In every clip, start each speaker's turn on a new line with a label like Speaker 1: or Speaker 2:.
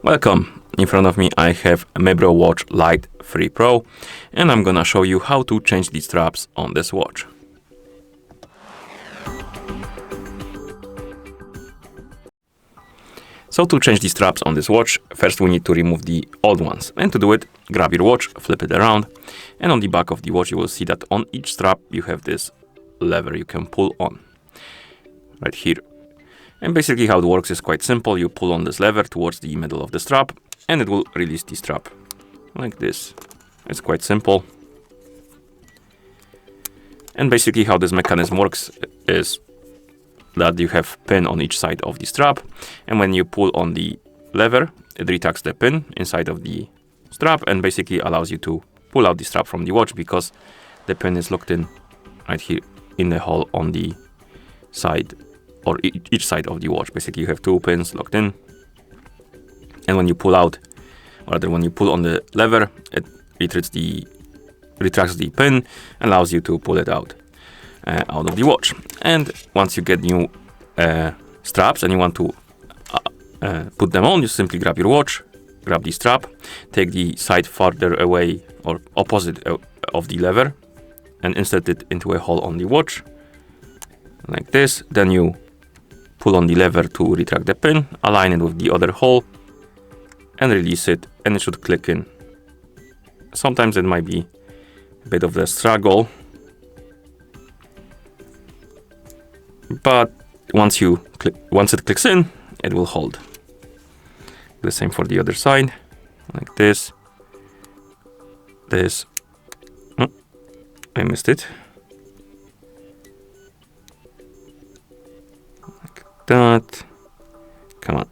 Speaker 1: Welcome! In front of me I have a MIBRO Watch Lite 3 Pro, and I'm gonna show you how to change the straps on this watch. So to change the straps on this watch, first we need to remove the old ones. And to do it, grab your watch, flip it around, and on the back of the watch you will see that on each strap you have this lever you can pull on. Right here. And basically how it works is quite simple. You pull on this lever towards the middle of the strap and it will release the strap. Like this. It's quite simple. And basically how this mechanism works is that you have pin on each side of the strap, and when you pull on the lever, it retracts the pin inside of the strap and basically allows you to pull out the strap from the watch because the pin is locked in right here in the hole on the side or each side of the watch. Basically you have two pins locked in, and when you pull out, or rather when you pull on the lever, it retracts the pin and allows you to pull it out of the watch. And once you get new straps and you want to put them on, you simply grab your watch, grab the strap, take the side farther away or opposite of the lever and insert it into a hole on the watch like this. Then you pull on the lever to retract the pin, align it with the other hole and release it, and it should click in. Sometimes it might be a bit of a struggle, but once it clicks in, it will hold. The same for the other side, like this. Oh, I missed it. Like that. Come on.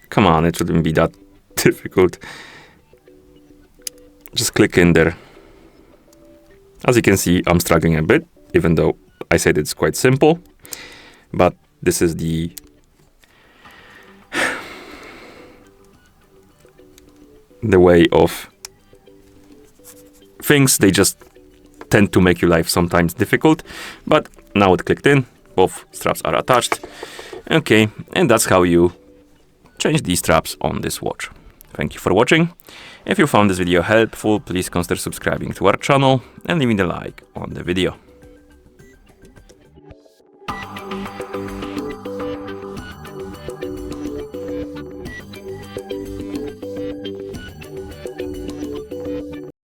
Speaker 1: Come on, it shouldn't be that difficult. Just click in there. As you can see, I'm struggling a bit, even though I said it's quite simple. But this is the way of things. They just tend to make your life sometimes difficult. But now it clicked in, both straps are attached. Okay, and that's how you change these straps on this watch. Thank you for watching. If you found this video helpful, please consider subscribing to our channel and leaving a like on the video.